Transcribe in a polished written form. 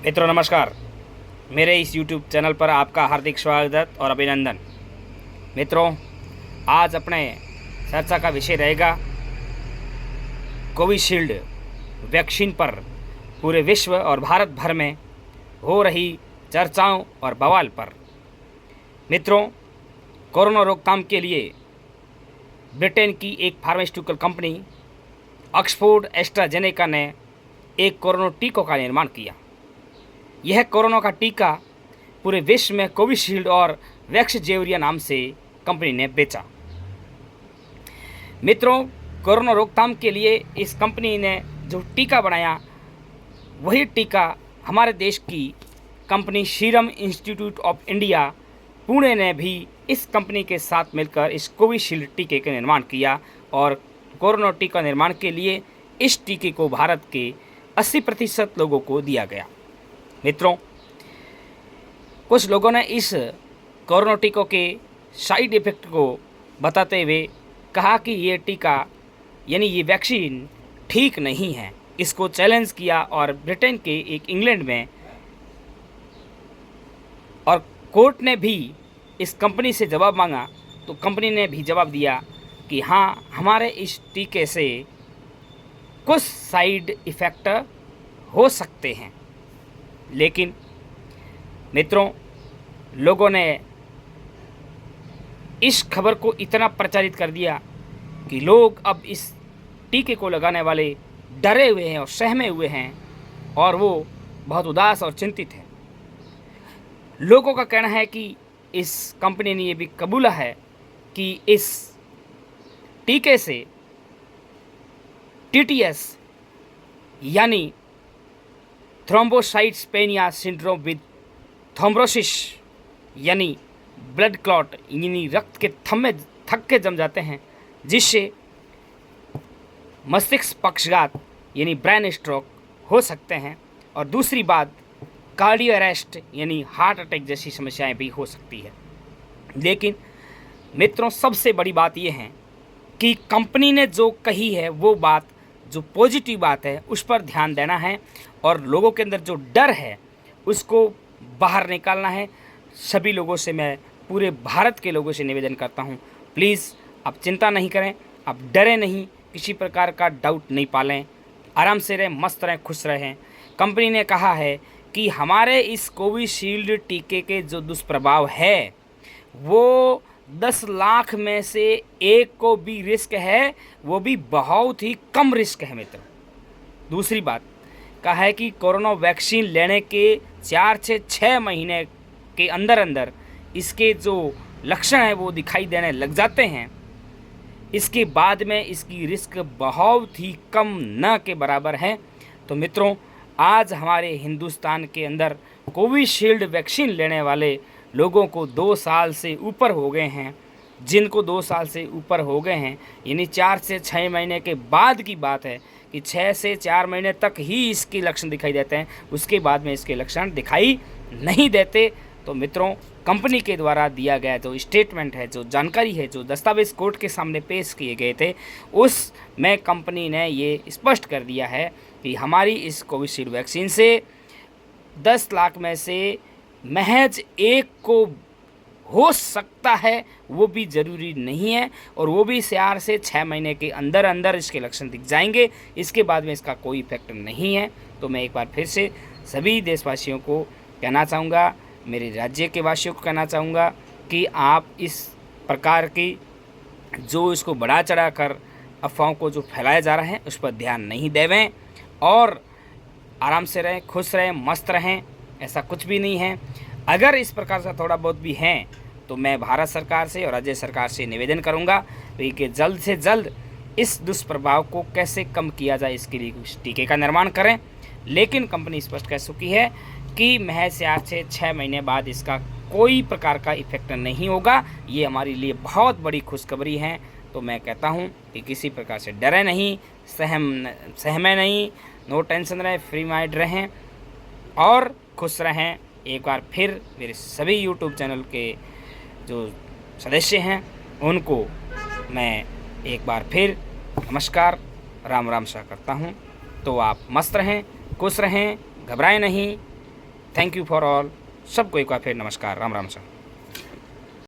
मित्रों नमस्कार। मेरे इस YouTube चैनल पर आपका हार्दिक स्वागत और अभिनंदन। मित्रों, आज अपने चर्चा का विषय रहेगा कोविशील्ड वैक्सीन पर पूरे विश्व और भारत भर में हो रही चर्चाओं और बवाल पर। मित्रों, कोरोना रोकथाम के लिए ब्रिटेन की एक फार्मास्यूटिकल कंपनी ऑक्सफोर्ड एस्ट्राजेनेका ने एक कोरोना टीकों का निर्माण किया। यह कोरोना का टीका पूरे विश्व में कोविशील्ड और वैक्सजेवियर नाम से कंपनी ने बेचा। मित्रों, कोरोना रोकथाम के लिए इस कंपनी ने जो टीका बनाया, वही टीका हमारे देश की company serum institute of India Pune ने भी इस कंपनी के साथ मिलकर इस कोविशील्ड टीके का निर्माण किया और कोरोना टीका निर्माण के लिए इस टीके को भारत के 80% लोगों को दिया गया। मित्रों, कुछ लोगों ने इस कोरोना टीकों के साइड इफ़ेक्ट को बताते हुए कहा कि ये टीका यानी ये वैक्सीन ठीक नहीं है। इसको चैलेंज किया और ब्रिटेन के एक इंग्लैंड में और कोर्ट ने भी इस कंपनी से जवाब मांगा, तो कंपनी ने भी जवाब दिया कि हाँ, हमारे इस टीके से कुछ साइड इफ़ेक्ट हो सकते हैं। लेकिन मित्रों, लोगों ने इस खबर को इतना प्रचारित कर दिया कि लोग अब इस टीके को लगाने वाले डरे हुए हैं और सहमे हुए हैं और वो बहुत उदास और चिंतित हैं। लोगों का कहना है कि इस कंपनी ने ये भी कबूला है कि इस टीके से टीटीएस यानी थ्रोम्बोसाइटोपेनिया सिंड्रोम विद थ्रोम्बोसिस यानी ब्लड क्लॉट यानी रक्त के थक्के जम जाते हैं, जिससे मस्तिष्क पक्षघात यानी ब्रेन स्ट्रोक हो सकते हैं। और दूसरी बात, कार्डियो अरेस्ट यानी हार्ट अटैक जैसी समस्याएं भी हो सकती है। लेकिन मित्रों, सबसे बड़ी बात यह है कि कंपनी ने जो कही है वो बात, जो पॉजिटिव बात है, उस पर ध्यान देना है और लोगों के अंदर जो डर है उसको बाहर निकालना है। सभी लोगों से, मैं पूरे भारत के लोगों से निवेदन करता हूं, प्लीज़ आप चिंता नहीं करें, आप डरें नहीं, किसी प्रकार का डाउट नहीं पालें, आराम से रहें, मस्त रहें, खुश रहें। कंपनी ने कहा है कि हमारे इस कोविशील्ड टीके के जो दुष्प्रभाव है वो 10 लाख में से एक को भी रिस्क है, वो भी बहुत ही कम रिस्क है। मित्र, दूसरी बात कहा है कि कोरोना वैक्सीन लेने के 4 से 6 महीने के अंदर अंदर इसके जो लक्षण हैं वो दिखाई देने लग जाते हैं। इसके बाद में इसकी रिस्क बहुत ही कम न के बराबर है। तो मित्रों, आज हमारे हिंदुस्तान के अंदर कोविशील्ड वैक्सीन लेने वाले लोगों को 2 साल से ऊपर हो गए हैं। जिनको 2 साल से ऊपर हो गए हैं, यानी 4 से 6 महीने के बाद की बात है कि 6 से 4 महीने तक ही इसके लक्षण दिखाई देते हैं, उसके बाद में इसके लक्षण दिखाई नहीं देते। तो मित्रों, कंपनी के द्वारा दिया गया जो स्टेटमेंट है, जो जानकारी है, जो दस्तावेज कोर्ट के सामने पेश किए गए थे, उसमें कंपनी ने ये स्पष्ट कर दिया है कि हमारी इस कोविशील्ड वैक्सीन से 10 लाख में से महज एक को हो सकता है, वो भी ज़रूरी नहीं है, और वो भी 4 से 6 महीने के अंदर अंदर इसके लक्षण दिख जाएंगे। इसके बाद में इसका कोई इफेक्ट नहीं है। तो मैं एक बार फिर से सभी देशवासियों को कहना चाहूँगा, मेरे राज्य के वासियों को कहना चाहूँगा कि आप इस प्रकार की जो इसको बढ़ा चढ़ा कर अफवाहों को जो फैलाया जा रहा है उस पर ध्यान नहीं देवें और आराम से रहें, खुश रहें, मस्त रहें। ऐसा कुछ भी नहीं है। अगर इस प्रकार का थोड़ा बहुत भी है तो मैं भारत सरकार से और राज्य सरकार से निवेदन करूंगा कि जल्द से जल्द इस दुष्प्रभाव को कैसे कम किया जाए, इसके लिए कुछ टीके का निर्माण करें। लेकिन कंपनी स्पष्ट कह चुकी है कि महज 4 से 6 महीने बाद इसका कोई प्रकार का इफेक्ट नहीं होगा। ये हमारे लिए बहुत बड़ी खुशखबरी है। तो मैं कहता हूँ कि किसी प्रकार से डरे नहीं, सहमे नहीं, नो टेंशन रहें, फ्री माइंड रहें और खुश रहें। एक बार फिर मेरे सभी यूट्यूब चैनल के जो सदस्य हैं उनको मैं एक बार फिर नमस्कार, राम राम सा करता हूँ। तो आप मस्त रहें, खुश रहें, घबराएं नहीं थैंक यू फॉर ऑल। सबको एक बार फिर नमस्कार, राम राम सर।